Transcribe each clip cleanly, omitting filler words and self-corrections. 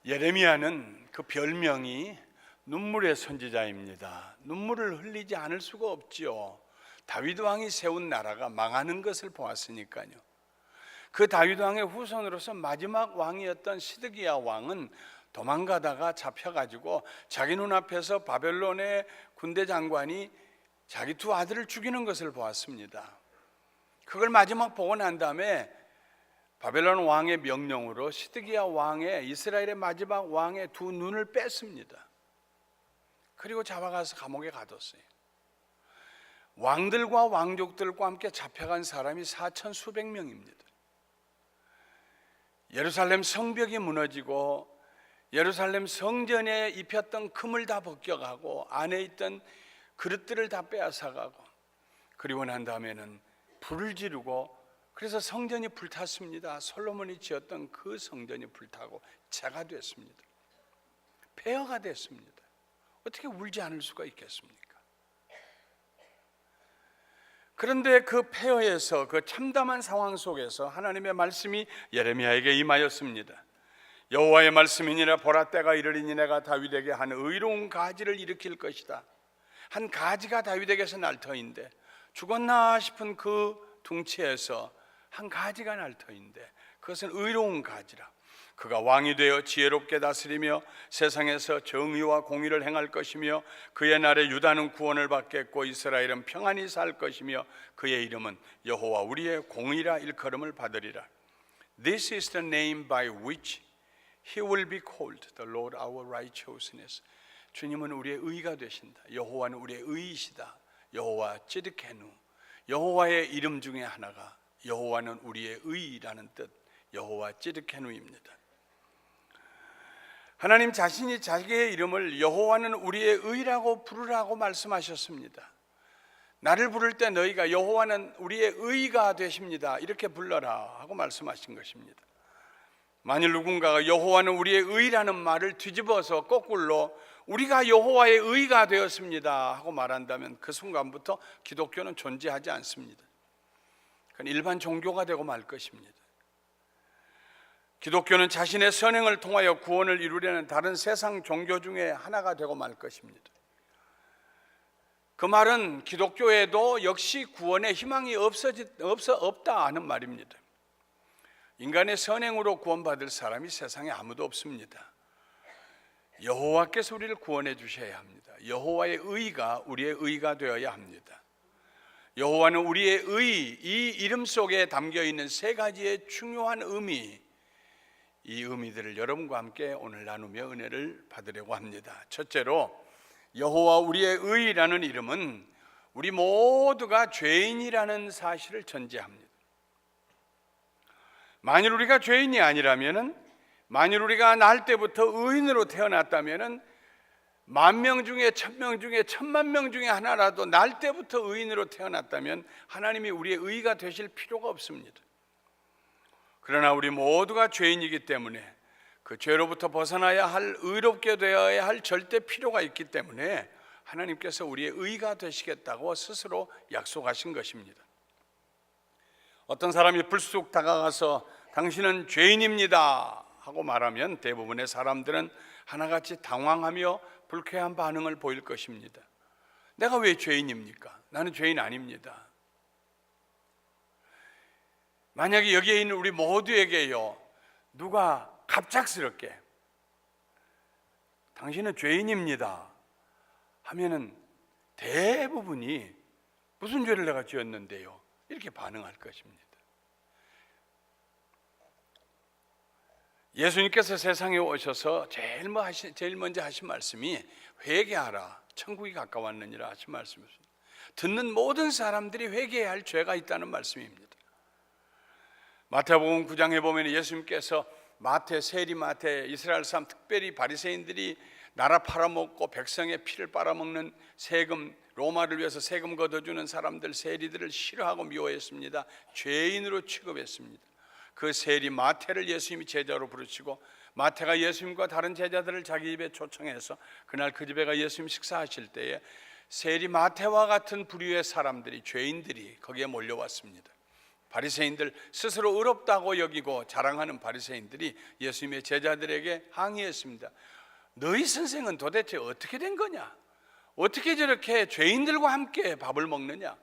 예레미야는 그 별명이 눈물의 선지자입니다. 눈물을 흘리지 않을 수가 없지요. 다윗 왕이 세운 나라가 망하는 것을 보았으니까요. 그 다윗 왕의 후손으로서 마지막 왕이었던 시드기야 왕은 도망가다가 잡혀가지고 자기 눈앞에서 바벨론의 군대 장관이 자기 두 아들을 죽이는 것을 보았습니다. 그걸 마지막 보고 난 다음에 바벨론 왕의 명령으로 시드기야 왕의 이스라엘의 마지막 왕의 두 눈을 뺐습니다. 그리고 잡아가서 감옥에 가뒀어요. 왕들과 왕족들과 함께 잡혀간 사람이 4천 수백 명입니다. 예루살렘 성벽이 무너지고 예루살렘 성전에 입혔던 금을 다 벗겨가고 안에 있던 그릇들을 다 빼앗아가고, 그리고 난 다음에는 불을 지르고, 그래서 성전이 불탔습니다. 솔로몬이 지었던 그 성전이 불타고 재가 됐습니다. 폐허가 됐습니다. 어떻게 울지 않을 수가 있겠습니까? 그런데 그 폐허에서, 그 참담한 상황 속에서 하나님의 말씀이 예레미야에게 임하였습니다. 여호와의 말씀이니라. 보라, 때가 이르리니 내가 다윗에게 한 의로운 가지를 일으킬 것이다. 한 가지가 다윗에게서 날 터인데, 죽었나 싶은 그 둥치에서 한 가지가 날 터인데 그것은 의로운 가지라. 그가 왕이 되어 지혜롭게 다스리며 세상에서 정의와 공의를 행할 것이며 그의 날에 유다는 구원을 받겠고 이스라엘은 평안히 살 것이며 그의 이름은 여호와 우리의 공의라 일컬음을 받으리라. This is the name by which he will be called, the Lord our righteousness. 주님은 우리의 의가 되신다. 여호와는 우리의 의이시다. 여호와 찌드케누. 여호와의 이름 중에 하나가 여호와는 우리의 의라는 뜻, 여호와 찌드케누입니다. 하나님 자신이 자기의 이름을 여호와는 우리의 의라고 부르라고 말씀하셨습니다. 나를 부를 때 너희가 여호와는 우리의 의가 되십니다, 이렇게 불러라 하고 말씀하신 것입니다. 만일 누군가가 여호와는 우리의 의라는 말을 뒤집어서 거꾸로 우리가 여호와의 의가 되었습니다 하고 말한다면 그 순간부터 기독교는 존재하지 않습니다. 그건 일반 종교가 되고 말 것입니다. 기독교는 자신의 선행을 통하여 구원을 이루려는 다른 세상 종교 중에 하나가 되고 말 것입니다. 그 말은 기독교에도 역시 구원의 희망이 없다 하는 말입니다. 인간의 선행으로 구원받을 사람이 세상에 아무도 없습니다. 여호와께서 우리를 구원해 주셔야 합니다. 여호와의 의가 우리의 의가 되어야 합니다. 여호와는 우리의 의, 이 이름 속에 담겨 있는 세 가지의 중요한 의미, 이 의미들을 여러분과 함께 오늘 나누며 은혜를 받으려고 합니다. 첫째로, 여호와 우리의 의라는 이름은 우리 모두가 죄인이라는 사실을 전제합니다. 만일 우리가 죄인이 아니라면은, 만일 우리가 날 때부터 의인으로 태어났다면은 10,000명 중에 1,000명 중에 1,000,000명 중에 하나라도 날 때부터 의인으로 태어났다면 하나님이 우리의 의가 되실 필요가 없습니다. 그러나 우리 모두가 죄인이기 때문에 그 죄로부터 벗어나야 할, 의롭게 되어야 할 절대 필요가 있기 때문에 하나님께서 우리의 의가 되시겠다고 스스로 약속하신 것입니다. 어떤 사람이 불쑥 다가가서 당신은 죄인입니다 하고 말하면 대부분의 사람들은 하나같이 당황하며 불쾌한 반응을 보일 것입니다. 내가 왜 죄인입니까? 나는 죄인 아닙니다. 만약에 여기에 있는 우리 모두에게요, 누가 갑작스럽게 당신은 죄인입니다 하면은 대부분이 무슨 죄를 내가 지었는데요, 이렇게 반응할 것입니다. 예수님께서 세상에 오셔서 제일 먼저 하신 말씀이 회개하라, 천국이 가까웠느니라 하신 말씀이었습니다. 듣는 모든 사람들이 회개해야 할 죄가 있다는 말씀입니다. 마태복음 9장에 보면 예수님께서 세리마태, 이스라엘 사람, 특별히 바리새인들이 나라 팔아먹고 백성의 피를 빨아먹는 세금, 로마를 위해서 세금 걷어주는 사람들, 세리들을 싫어하고 미워했습니다. 죄인으로 취급했습니다. 그 세리 마태를 예수님이 제자로 부르시고, 마태가 예수님과 다른 제자들을 자기 집에 초청해서 그날 그 집에 가 예수님 식사하실 때에 세리 마태와 같은 부류의 사람들이, 죄인들이 거기에 몰려왔습니다. 바리새인들, 스스로 의롭다고 여기고 자랑하는 바리새인들이 예수님의 제자들에게 항의했습니다. 너희 선생은 도대체 어떻게 된 거냐? 어떻게 저렇게 죄인들과 함께 밥을 먹느냐?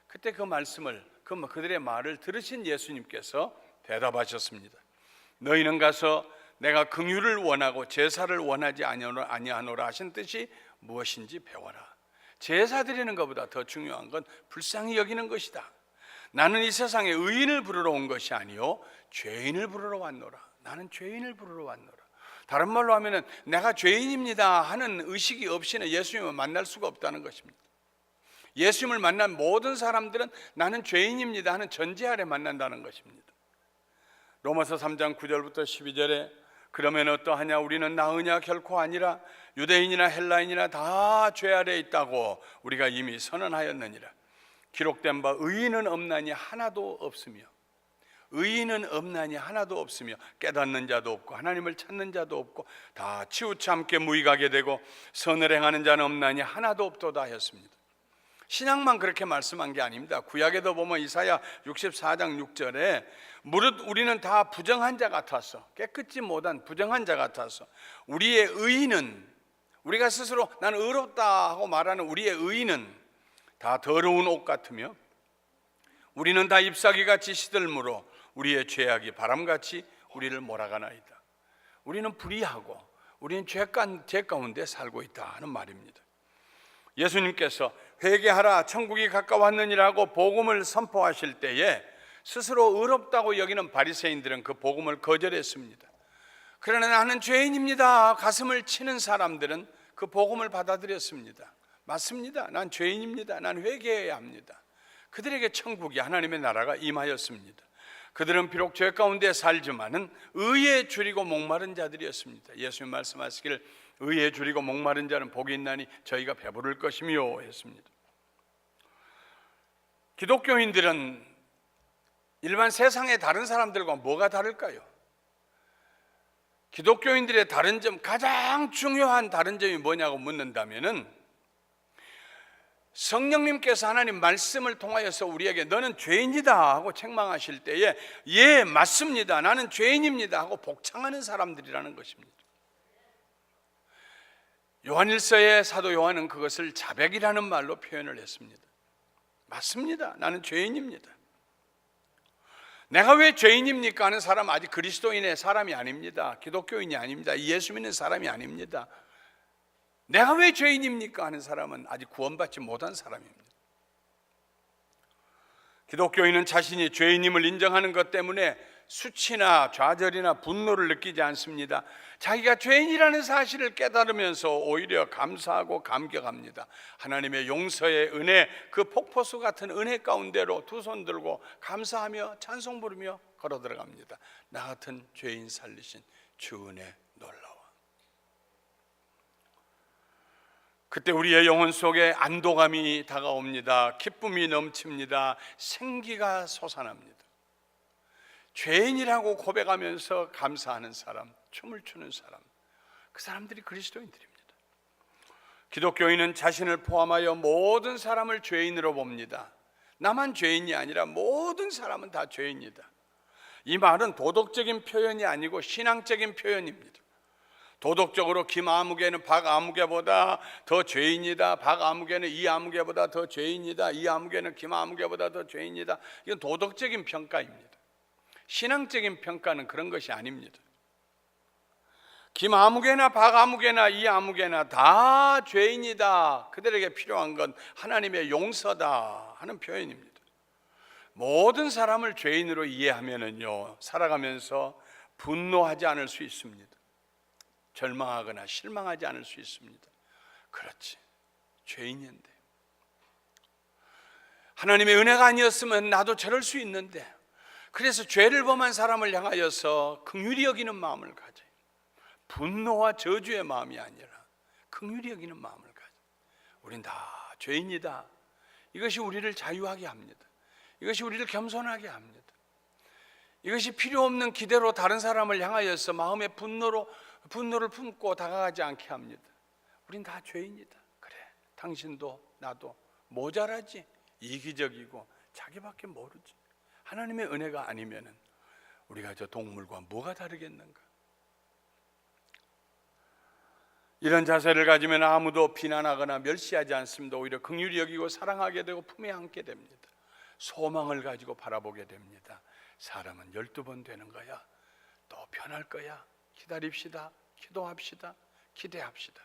그때 그 말씀을, 그들의 말을 들으신 예수님께서 대답하셨습니다. 너희는 가서 내가 긍휼을 원하고 제사를 원하지 아니하노라 하신 뜻이 무엇인지 배워라. 제사 드리는 것보다 더 중요한 건 불쌍히 여기는 것이다. 나는 이 세상에 의인을 부르러 온 것이 아니요 죄인을 부르러 왔노라. 나는 죄인을 부르러 왔노라. 다른 말로 하면은 내가 죄인입니다 하는 의식이 없이는 예수님을 만날 수가 없다는 것입니다. 예수님을 만난 모든 사람들은 나는 죄인입니다 하는 전제 아래 만난다는 것입니다. 로마서 3장 9절부터 12절에 그러면 어떠하냐? 우리는 나으냐? 결코 아니라 유대인이나 헬라인이나 다 죄 아래에 있다고 우리가 이미 선언하였느니라. 기록된 바 의인은 없나니 하나도 없으며, 의인은 없나니 하나도 없으며 깨닫는 자도 없고 하나님을 찾는 자도 없고 다 치우쳐 함께 무익하게 되고 선을 행하는 자는 없나니 하나도 없도다 하였습니다. 신약만 그렇게 말씀한 게 아닙니다. 구약에도 보면 이사야 64장 6절에 무릇 우리는 다 부정한 자 같아서, 깨끗지 못한 부정한 자 같아서 우리의 의인은, 우리가 스스로 나는 의롭다 하고 말하는 우리의 의인은 다 더러운 옷 같으며 우리는 다 잎사귀같이 시들므로 우리의 죄악이 바람같이 우리를 몰아가나이다. 우리는 불의하고 우리는 죄 가운데 살고 있다 하는 말입니다. 예수님께서 회개하라 천국이 가까웠느니라고 복음을 선포하실 때에 스스로 의롭다고 여기는 바리새인들은 그 복음을 거절했습니다. 그러나 나는 죄인입니다 가슴을 치는 사람들은 그 복음을 받아들였습니다. 맞습니다. 난 죄인입니다. 난 회개해야 합니다. 그들에게 천국이, 하나님의 나라가 임하였습니다. 그들은 비록 죄 가운데 살지만은 의에 줄이고 목마른 자들이었습니다. 예수님 말씀하시기를 의에 줄이고 목마른 자는 복이 있나니 저희가 배부를 것이며 했습니다. 기독교인들은 일반 세상의 다른 사람들과 뭐가 다를까요? 기독교인들의 다른 점, 가장 중요한 다른 점이 뭐냐고 묻는다면은 성령님께서 하나님 말씀을 통하여서 우리에게 너는 죄인이다 하고 책망하실 때에 예 맞습니다 나는 죄인입니다 하고 복창하는 사람들이라는 것입니다. 요한일서의 사도 요한은 그것을 자백이라는 말로 표현을 했습니다. 맞습니다. 나는 죄인입니다. 내가 왜 죄인입니까 하는 사람 아직 그리스도인의 사람이 아닙니다. 기독교인이 아닙니다. 예수 믿는 사람이 아닙니다. 내가 왜 죄인입니까 하는 사람은 아직 구원받지 못한 사람입니다. 기독교인은 자신이 죄인임을 인정하는 것 때문에 수치나 좌절이나 분노를 느끼지 않습니다. 자기가 죄인이라는 사실을 깨달으면서 오히려 감사하고 감격합니다. 하나님의 용서의 은혜, 그 폭포수 같은 은혜 가운데로 두 손 들고 감사하며 찬송 부르며 걸어 들어갑니다. 나 같은 죄인 살리신 주 은혜 놀라워. 그때 우리의 영혼 속에 안도감이 다가옵니다. 기쁨이 넘칩니다. 생기가 솟아납니다. 죄인이라고 고백하면서 감사하는 사람, 춤을 추는 사람, 그 사람들이 그리스도인들입니다. 기독교인은 자신을 포함하여 모든 사람을 죄인으로 봅니다. 나만 죄인이 아니라 모든 사람은 다 죄인이다. 이 말은 도덕적인 표현이 아니고 신앙적인 표현입니다. 도덕적으로 김아무개는 박아무개보다 더 죄인이다. 박아무개는 이아무개보다 더 죄인이다. 이아무개는 김아무개보다 더 죄인이다. 이건 도덕적인 평가입니다. 신앙적인 평가는 그런 것이 아닙니다. 김아무개나 박아무개나 이아무개나 다 죄인이다. 그들에게 필요한 건 하나님의 용서다 하는 표현입니다. 모든 사람을 죄인으로 이해하면은요, 살아가면서 분노하지 않을 수 있습니다. 절망하거나 실망하지 않을 수 있습니다. 그렇지, 죄인인데 하나님의 은혜가 아니었으면 나도 저럴 수 있는데, 그래서 죄를 범한 사람을 향하여서 긍휼히 여기는 마음을 가져요. 분노와 저주의 마음이 아니라 긍휼히 여기는 마음을 가져요. 우린 다 죄인이다. 이것이 우리를 자유하게 합니다. 이것이 우리를 겸손하게 합니다. 이것이 필요 없는 기대로 다른 사람을 향하여서 마음의 분노를 품고 다가가지 않게 합니다. 우린 다 죄인이다. 그래, 당신도 나도 모자라지, 이기적이고 자기밖에 모르지. 하나님의 은혜가 아니면은 우리가 저 동물과 뭐가 다르겠는가? 이런 자세를 가지면 아무도 비난하거나 멸시하지 않습니다. 오히려 긍휼히 여기고 사랑하게 되고 품에 안게 됩니다. 소망을 가지고 바라보게 됩니다. 사람은 12번 되는 거야. 또 변할 거야. 기다립시다. 기도합시다. 기대합시다.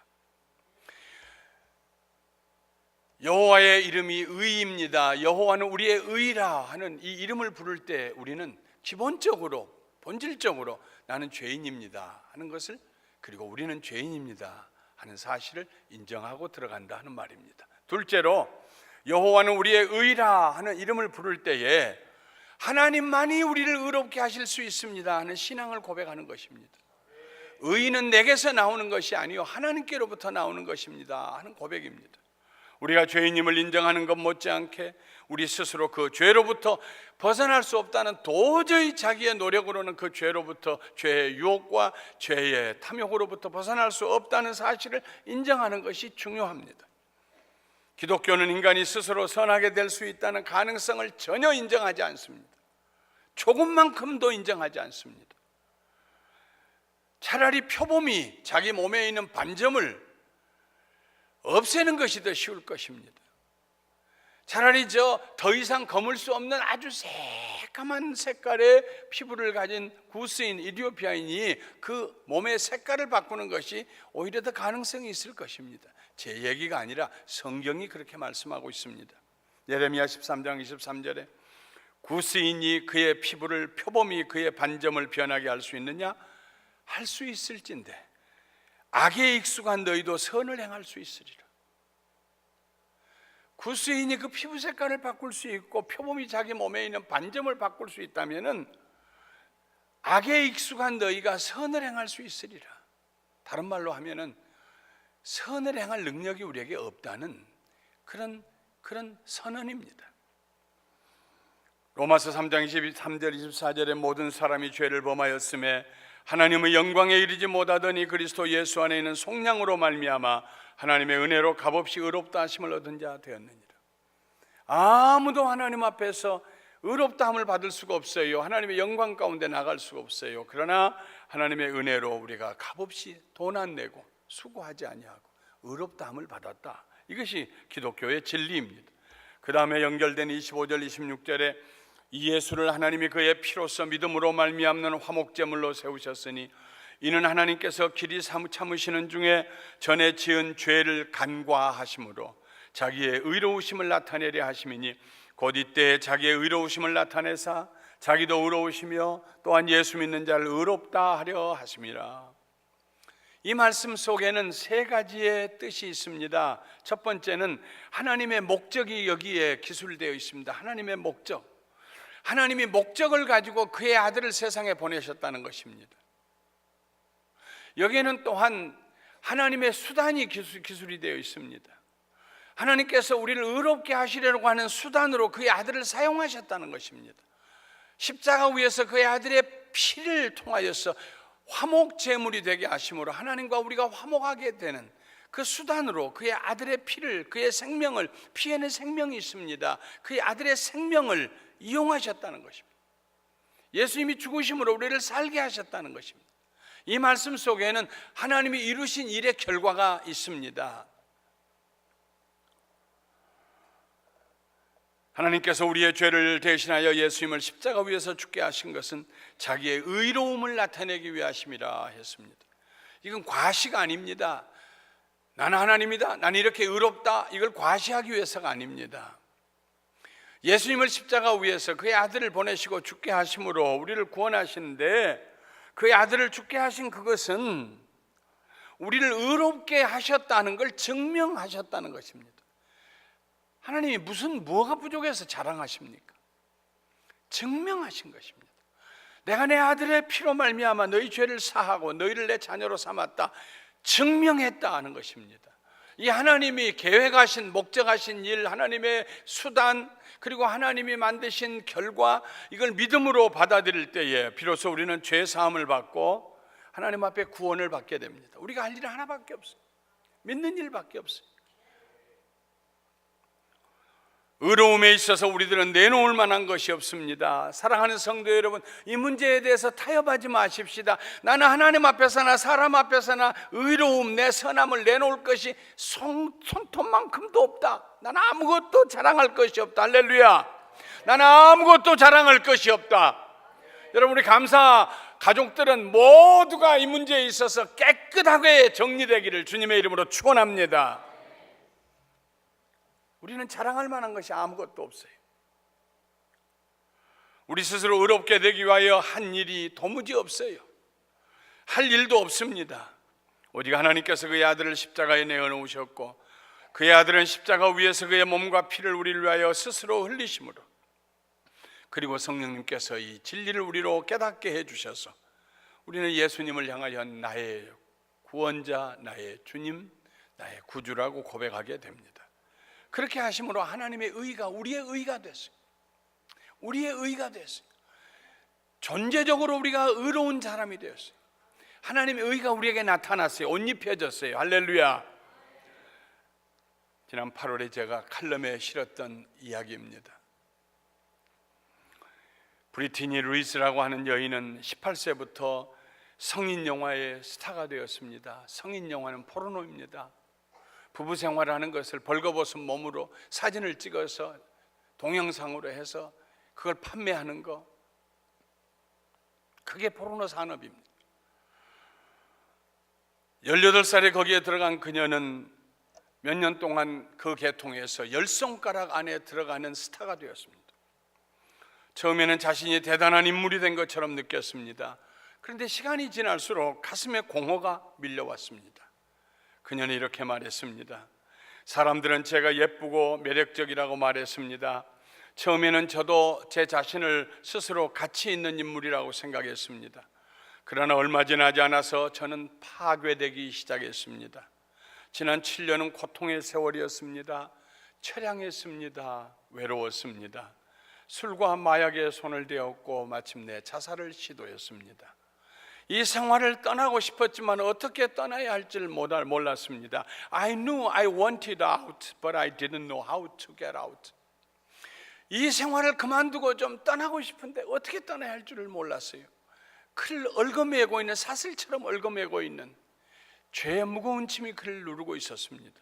여호와의 이름이 의입니다. 여호와는 우리의 의라 하는 이 이름을 부를 때 우리는 기본적으로 본질적으로 나는 죄인입니다 하는 것을, 그리고 우리는 죄인입니다 하는 사실을 인정하고 들어간다 하는 말입니다. 둘째로 여호와는 우리의 의라 하는 이름을 부를 때에 하나님만이 우리를 의롭게 하실 수 있습니다 하는 신앙을 고백하는 것입니다. 의는 내게서 나오는 것이 아니요 하나님께로부터 나오는 것입니다 하는 고백입니다. 우리가 죄인임을 인정하는 것 못지않게 우리 스스로 그 죄로부터 벗어날 수 없다는, 도저히 자기의 노력으로는 그 죄로부터, 죄의 유혹과 죄의 탐욕으로부터 벗어날 수 없다는 사실을 인정하는 것이 중요합니다. 기독교는 인간이 스스로 선하게 될 수 있다는 가능성을 전혀 인정하지 않습니다. 조금만큼도 인정하지 않습니다. 차라리 표범이 자기 몸에 있는 반점을 없애는 것이 더 쉬울 것입니다. 차라리 더 이상 검을 수 없는 아주 새까만 색깔의 피부를 가진 구스인, 이디오피아인이 그 몸의 색깔을 바꾸는 것이 오히려 더 가능성이 있을 것입니다. 제 얘기가 아니라 성경이 그렇게 말씀하고 있습니다. 예레미야 13장 23절에 구스인이 그의 피부를, 표범이 그의 반점을 변하게 할 수 있느냐? 할 수 있을진데 악에 익숙한 너희도 선을 행할 수 있으리라. 구스인이 그 피부 색깔을 바꿀 수 있고 표범이 자기 몸에 있는 반점을 바꿀 수 있다면은 악에 익숙한 너희가 선을 행할 수 있으리라. 다른 말로 하면은 선을 행할 능력이 우리에게 없다는 그런 선언입니다. 로마서 3장 23절 24절에 모든 사람이 죄를 범하였음에 하나님의 영광에 이르지 못하더니 그리스도 예수 안에 있는 속량으로 말미암아 하나님의 은혜로 값없이 의롭다 하심을 얻은 자 되었느니라. 아무도 하나님 앞에서 의롭다 함을 받을 수가 없어요. 하나님의 영광 가운데 나갈 수가 없어요. 그러나 하나님의 은혜로 우리가 값없이 돈 안 내고 수고하지 아니하고 의롭다 함을 받았다. 이것이 기독교의 진리입니다. 그 다음에 연결된 25절 26절에 이 예수를 하나님이 그의 피로써 믿음으로 말미암는 화목제물로 세우셨으니 이는 하나님께서 길이 참으시는 중에 전에 지은 죄를 간과하심으로 자기의 의로우심을 나타내려 하심이니 곧 이때 자기의 의로우심을 나타내사 자기도 의로우시며 또한 예수 믿는 자를 의롭다 하려 하심이라. 이 말씀 속에는 세 가지의 뜻이 있습니다. 첫 번째는 하나님의 목적이 여기에 기술되어 있습니다. 하나님의 목적, 하나님이 목적을 가지고 그의 아들을 세상에 보내셨다는 것입니다. 여기에는 또한 하나님의 수단이 기술이 되어 있습니다. 하나님께서 우리를 의롭게 하시려고 하는 수단으로 그의 아들을 사용하셨다는 것입니다. 십자가 위에서 그의 아들의 피를 통하여서 화목 제물이 되게 하심으로 하나님과 우리가 화목하게 되는 그 수단으로 그의 아들의 피를, 그의 생명을, 피에는 생명이 있습니다. 그의 아들의 생명을 이용하셨다는 것입니다. 예수님이 죽으심으로 우리를 살게 하셨다는 것입니다. 이 말씀 속에는 하나님이 이루신 일의 결과가 있습니다. 하나님께서 우리의 죄를 대신하여 예수님을 십자가 위에서 죽게 하신 것은 자기의 의로움을 나타내기 위하심이라 했습니다. 이건 과시가 아닙니다. 나는 하나님이다, 나는 이렇게 의롭다, 이걸 과시하기 위해서가 아닙니다. 예수님을 십자가 위에서 그의 아들을 보내시고 죽게 하심으로 우리를 구원하시는데, 그의 아들을 죽게 하신 그것은 우리를 의롭게 하셨다는 걸 증명하셨다는 것입니다. 하나님이 뭐가 부족해서 자랑하십니까? 증명하신 것입니다. 내가 내 아들의 피로 말미암아 너희 죄를 사하고 너희를 내 자녀로 삼았다, 증명했다 하는 것입니다. 이 하나님이 계획하신, 목적하신 일, 하나님의 수단, 그리고 하나님이 만드신 결과, 이걸 믿음으로 받아들일 때에 비로소 우리는 죄 사함을 받고 하나님 앞에 구원을 받게 됩니다. 우리가 할 일은 하나밖에 없어요. 믿는 일밖에 없어요. 의로움에 있어서 우리들은 내놓을 만한 것이 없습니다. 사랑하는 성도 여러분, 이 문제에 대해서 타협하지 마십시다. 나는 하나님 앞에서나 사람 앞에서나 의로움, 내 선함을 내놓을 것이 손톱만큼도 없다. 나는 아무것도 자랑할 것이 없다. 할렐루야. 나는 아무것도 자랑할 것이 없다. 여러분, 우리 감사 가족들은 모두가 이 문제에 있어서 깨끗하게 정리되기를 주님의 이름으로 축원합니다. 우리는 자랑할 만한 것이 아무것도 없어요. 우리 스스로 의롭게 되기 위하여 한 일이 도무지 없어요. 할 일도 없습니다. 오직 하나님께서 그의 아들을 십자가에 내어놓으셨고, 그의 아들은 십자가 위에서 그의 몸과 피를 우리를 위하여 스스로 흘리심으로, 그리고 성령님께서 이 진리를 우리로 깨닫게 해주셔서 우리는 예수님을 향하여 나의 구원자, 나의 주님, 나의 구주라고 고백하게 됩니다. 그렇게 하심으로 하나님의 의가 우리의 의가 됐어요. 우리의 의가 됐어요. 존재적으로 우리가 의로운 사람이 되었어요. 하나님의 의가 우리에게 나타났어요. 옷 입혀졌어요. 할렐루야. 지난 8월에 제가 칼럼에 실었던 이야기입니다. 브리티니 루이스라고 하는 여인은 18세부터 성인 영화의 스타가 되었습니다. 성인 영화는 포르노입니다. 부부 생활하는 것을 벌거벗은 몸으로 사진을 찍어서 동영상으로 해서 그걸 판매하는 거, 그게 포르노 산업입니다. 18살에 거기에 들어간 그녀는 몇 년 동안 그 계통에서 10손가락 안에 들어가는 스타가 되었습니다. 처음에는 자신이 대단한 인물이 된 것처럼 느꼈습니다. 그런데 시간이 지날수록 가슴에 공허가 밀려왔습니다. 그녀는 이렇게 말했습니다. 사람들은 제가 예쁘고 매력적이라고 말했습니다. 처음에는 저도 제 자신을 스스로 가치 있는 인물이라고 생각했습니다. 그러나 얼마 지나지 않아서 저는 파괴되기 시작했습니다. 지난 7년은 고통의 세월이었습니다. 처량했습니다. 외로웠습니다. 술과 마약에 손을 대었고 마침내 자살을 시도했습니다. 이 생활을 떠나고 싶었지만 어떻게 떠나야 할지를 몰랐습니다. I knew I wanted out, but I didn't know how to get out. 이 생활을 그만두고 좀 떠나고 싶은데 어떻게 떠나야 할 줄을 몰랐어요. 그를 얽어매고 있는, 사슬처럼 얽어매고 있는 죄의 무거운 짐이 그를 누르고 있었습니다.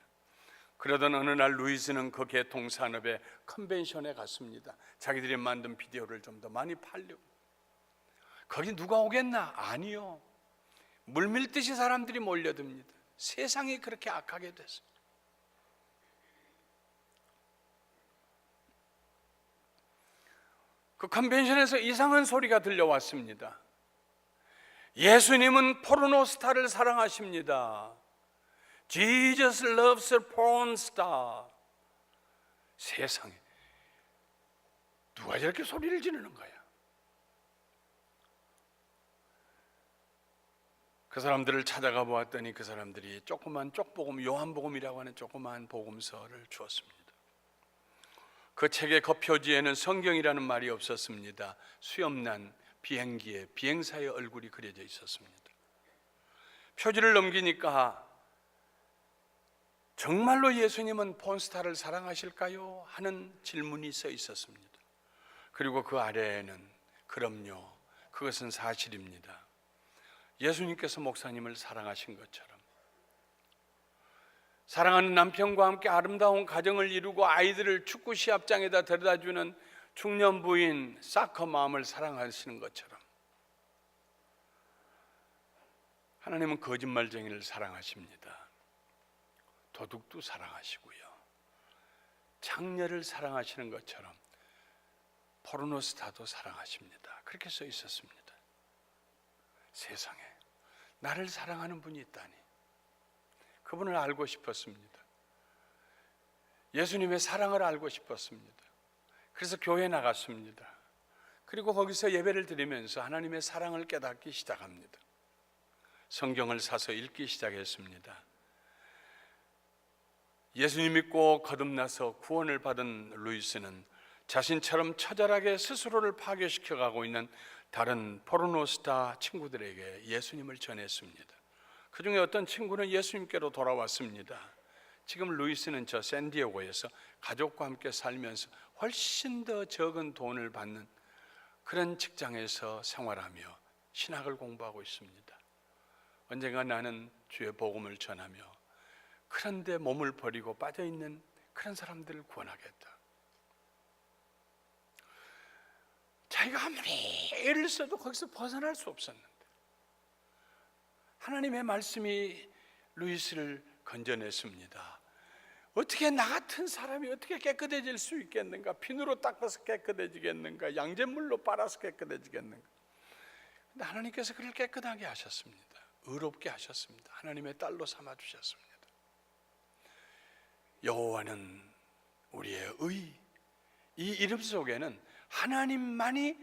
그러던 어느 날 루이스는 그 계통산업의 컨벤션에 갔습니다. 자기들이 만든 비디오를 좀 더 많이 팔려고. 거기 누가 오겠나? 아니요. 물밀듯이 사람들이 몰려듭니다. 세상이 그렇게 악하게 됐어요. 그 컨벤션에서 이상한 소리가 들려왔습니다. 예수님은 포르노 스타를 사랑하십니다. Jesus loves a porn star. 세상에 누가 저렇게 소리를 지르는 거야? 그 사람들을 찾아가 보았더니 그 사람들이 조그만 쪽복음, 요한복음이라고 하는 조그만 복음서를 주었습니다. 그 책의 겉표지에는 성경이라는 말이 없었습니다. 수염난 비행기에 비행사의 얼굴이 그려져 있었습니다. 표지를 넘기니까 정말로 예수님은 폰스타를 사랑하실까요? 하는 질문이 써 있었습니다. 그리고 그 아래에는 그럼요, 그것은 사실입니다. 예수님께서 목사님을 사랑하신 것처럼 사랑하는 남편과 함께 아름다운 가정을 이루고 아이들을 축구 시합장에다 데려다주는 중년 부인 사커 마음을 사랑하시는 것처럼 하나님은 거짓말쟁이를 사랑하십니다. 도둑도 사랑하시고요, 장녀를 사랑하시는 것처럼 포르노스타도 사랑하십니다. 그렇게 써 있었습니다. 세상에 나를 사랑하는 분이 있다니, 그분을 알고 싶었습니다. 예수님의 사랑을 알고 싶었습니다. 그래서 교회에 나갔습니다. 그리고 거기서 예배를 드리면서 하나님의 사랑을 깨닫기 시작합니다. 성경을 사서 읽기 시작했습니다. 예수님 믿고 거듭나서 구원을 받은 루이스는 자신처럼 처절하게 스스로를 파괴시켜가고 있는 다른 포르노스타 친구들에게 예수님을 전했습니다. 그 중에 어떤 친구는 예수님께로 돌아왔습니다. 지금 루이스는 저 샌디에고에서 가족과 함께 살면서 훨씬 더 적은 돈을 받는 그런 직장에서 생활하며 신학을 공부하고 있습니다. 언젠가 나는 주의 복음을 전하며 그런데 몸을 버리고 빠져있는 그런 사람들을 구원하겠다. 자기가 아무리 애를 써도 거기서 벗어날 수 없었는데 하나님의 말씀이 루이스를 건져냈습니다. 어떻게 나 같은 사람이 어떻게 깨끗해질 수 있겠는가? 비누로 닦아서 깨끗해지겠는가? 양잿물로 빨아서 깨끗해지겠는가? 근데 하나님께서 그를 깨끗하게 하셨습니다. 의롭게 하셨습니다. 하나님의 딸로 삼아주셨습니다. 여호와는 우리의 의, 이 이름 속에는 하나님만이,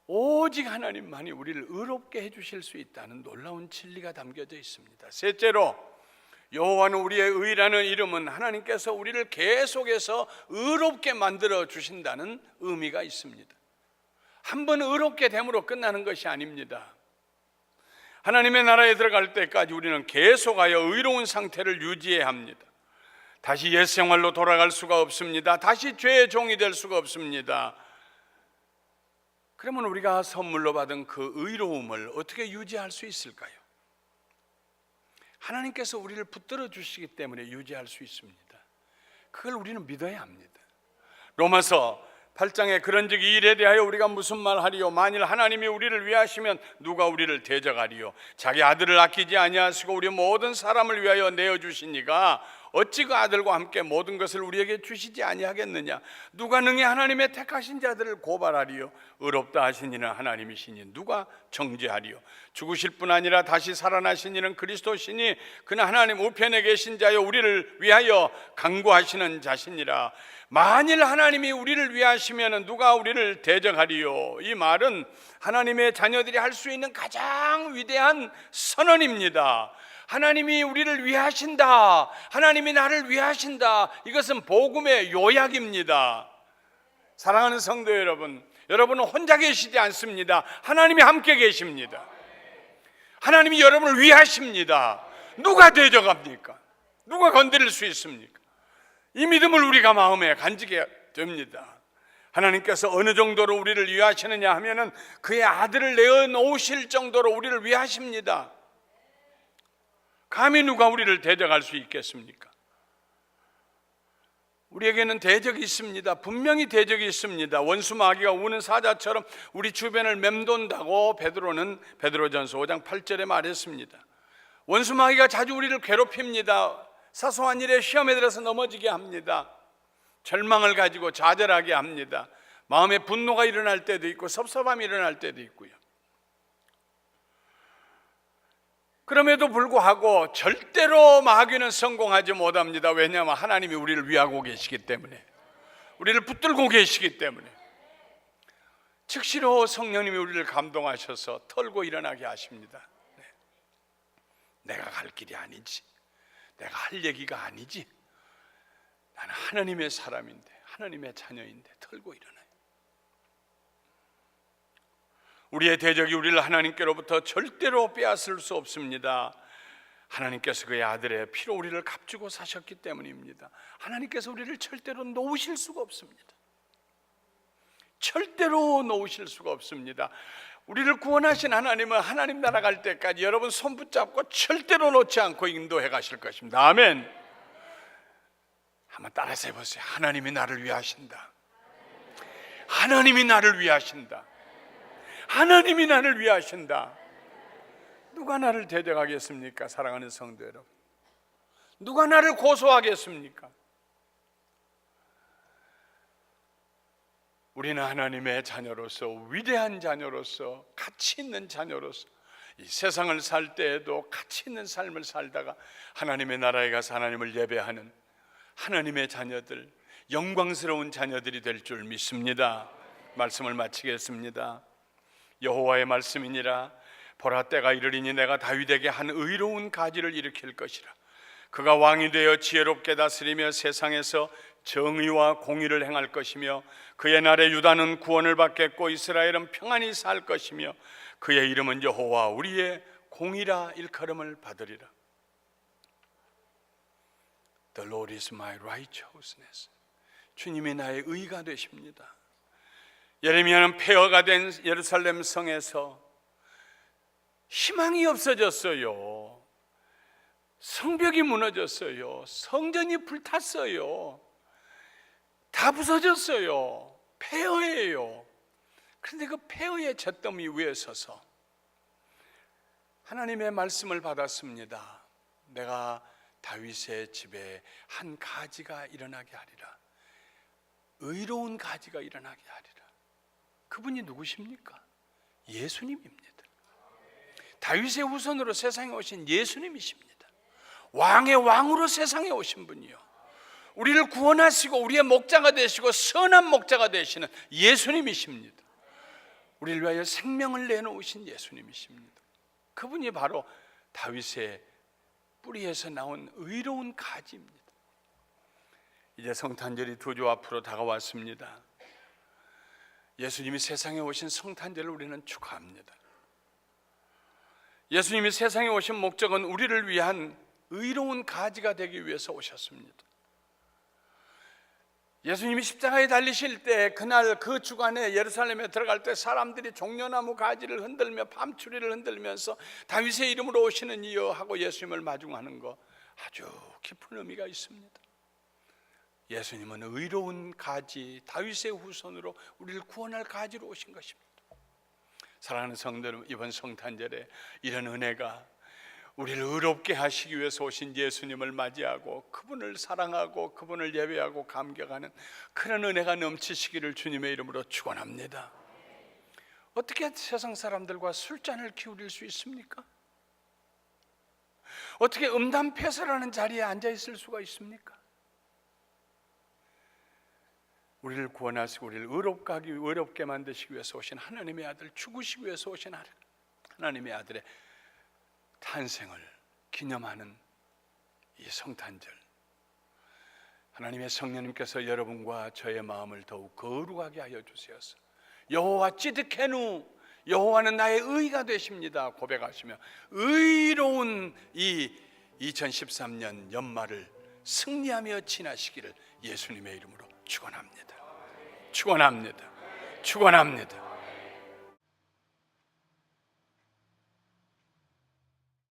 오직 하나님만이 우리를 의롭게 해주실 수 있다는 놀라운 진리가 담겨져 있습니다. 셋째로, 여호와는 우리의 의라는 이름은 하나님께서 우리를 계속해서 의롭게 만들어 주신다는 의미가 있습니다. 한번 의롭게 됨으로 끝나는 것이 아닙니다. 하나님의 나라에 들어갈 때까지 우리는 계속하여 의로운 상태를 유지해야 합니다. 다시 옛 생활로 돌아갈 수가 없습니다. 다시 죄의 종이 될 수가 없습니다. 그러면 우리가 선물로 받은 그 의로움을 어떻게 유지할 수 있을까요? 하나님께서 우리를 붙들어 주시기 때문에 유지할 수 있습니다. 그걸 우리는 믿어야 합니다. 로마서 8장에 그런즉 이 일에 대하여 우리가 무슨 말하리요? 만일 하나님이 우리를 위하시면 누가 우리를 대적하리요? 자기 아들을 아끼지 아니하시고 우리 모든 사람을 위하여 내어주시니가 어찌 그 아들과 함께 모든 것을 우리에게 주시지 아니하겠느냐? 누가 능히 하나님의 택하신 자들을 고발하리요? 의롭다 하신 이는 하나님이시니 누가 정죄하리요? 죽으실 뿐 아니라 다시 살아나신 이는 그리스도시니 그는 하나님 우편에 계신 자여 우리를 위하여 간구하시는 자시니라. 만일 하나님이 우리를 위하시면 누가 우리를 대적하리요? 이 말은 하나님의 자녀들이 할 수 있는 가장 위대한 선언입니다. 하나님이 우리를 위하신다, 하나님이 나를 위하신다, 이것은 복음의 요약입니다. 사랑하는 성도 여러분, 여러분은 혼자 계시지 않습니다. 하나님이 함께 계십니다. 하나님이 여러분을 위하십니다. 누가 대적합니까? 누가 건드릴 수 있습니까? 이 믿음을 우리가 마음에 간직해야 됩니다. 하나님께서 어느 정도로 우리를 위하시느냐 하면은 그의 아들을 내어놓으실 정도로 우리를 위하십니다. 감히 누가 우리를 대적할 수 있겠습니까? 우리에게는 대적이 있습니다. 분명히 대적이 있습니다. 원수 마귀가 우는 사자처럼 우리 주변을 맴돈다고 베드로전서 5장 8절에 말했습니다. 원수 마귀가 자주 우리를 괴롭힙니다. 사소한 일에 시험에 들어서 넘어지게 합니다. 절망을 가지고 좌절하게 합니다. 마음에 분노가 일어날 때도 있고 섭섭함이 일어날 때도 있고요. 그럼에도 불구하고 절대로 마귀는 성공하지 못합니다. 왜냐하면 하나님이 우리를 위하고 계시기 때문에, 우리를 붙들고 계시기 때문에. 즉시로 성령님이 우리를 감동하셔서 털고 일어나게 하십니다. 내가 갈 길이 아니지, 내가 할 얘기가 아니지, 나는 하나님의 사람인데, 하나님의 자녀인데 털고 일어나요. 우리의 대적이 우리를 하나님께로부터 절대로 빼앗을 수 없습니다. 하나님께서 그의 아들의 피로 우리를 값주고 사셨기 때문입니다. 하나님께서 우리를 절대로 놓으실 수가 없습니다. 절대로 놓으실 수가 없습니다. 우리를 구원하신 하나님은 하나님 나라 갈 때까지 여러분 손 붙잡고 절대로 놓지 않고 인도해 가실 것입니다. 아멘. 한번 따라서 해보세요. 하나님이 나를 위하신다. 하나님이 나를 위하신다. 하나님이 나를 위하신다. 누가 나를 대적하겠습니까? 사랑하는 성도 여러분, 누가 나를 고소하겠습니까? 우리는 하나님의 자녀로서, 위대한 자녀로서, 가치 있는 자녀로서 이 세상을 살 때에도 가치 있는 삶을 살다가 하나님의 나라에 가서 하나님을 예배하는 하나님의 자녀들, 영광스러운 자녀들이 될 줄 믿습니다. 말씀을 마치겠습니다. 여호와의 말씀이니라. 보라, 때가 이르리니 내가 다윗에게 한 의로운 가지를 일으킬 것이라. 그가 왕이 되어 지혜롭게 다스리며 세상에서 정의와 공의를 행할 것이며 그의 날에 유다는 구원을 받겠고 이스라엘은 평안히 살 것이며 그의 이름은 여호와 우리의 공의라 일컬음을 받으리라. The Lord is my righteousness. 주님이 나의 의가 되십니다. 예레미야는 폐허가 된 예루살렘 성에서 희망이 없어졌어요. 성벽이 무너졌어요. 성전이 불탔어요. 다 부서졌어요. 폐허예요. 그런데 그 폐허의 잿더미 위에 서서 하나님의 말씀을 받았습니다. 내가 다윗의 집에 한 가지가 일어나게 하리라. 의로운 가지가 일어나게 하리라. 그분이 누구십니까? 예수님입니다. 다윗의 후손으로 세상에 오신 예수님이십니다. 왕의 왕으로 세상에 오신 분이요, 우리를 구원하시고 우리의 목자가 되시고 선한 목자가 되시는 예수님이십니다. 우리를 위하여 생명을 내놓으신 예수님이십니다. 그분이 바로 다윗의 뿌리에서 나온 의로운 가지입니다. 이제 성탄절이 두 주 앞으로 다가왔습니다. 예수님이 세상에 오신 성탄절을 우리는 축하합니다. 예수님이 세상에 오신 목적은 우리를 위한 의로운 가지가 되기 위해서 오셨습니다. 예수님이 십자가에 달리실 때 그날 그 주간에 예루살렘에 들어갈 때 사람들이 종려나무 가지를 흔들며 밤추리를 흔들면서 다윗의 이름으로 오시는 이여 하고 예수님을 마중하는 거 아주 깊은 의미가 있습니다. 예수님은 의로운 가지, 다윗의 후손으로 우리를 구원할 가지로 오신 것입니다. 사랑하는 성도 여러분, 이번 성탄절에 이런 은혜가 우리를 의롭게 하시기 위해서 오신 예수님을 맞이하고 그분을 사랑하고 그분을 예배하고 감격하는 그런 은혜가 넘치시기를 주님의 이름으로 축원합니다. 어떻게 세상 사람들과 술잔을 기울일 수 있습니까? 어떻게 음담패설하는 자리에 앉아 있을 수가 있습니까? 우리를 구원하시고 우리를 의롭게 만드시기 위해서 오신 하나님의 아들, 죽으시기 위해서 오신 하나님의 아들의 탄생을 기념하는 이 성탄절, 하나님의 성령님께서 여러분과 저의 마음을 더욱 거룩하게 하여 주시어서 여호와 찌드케누, 여호와는 나의 의가 되십니다 고백하시며 의로운 이 2013년 연말을 승리하며 지나시기를 예수님의 이름으로 축원합니다. 축원합니다. 축원합니다.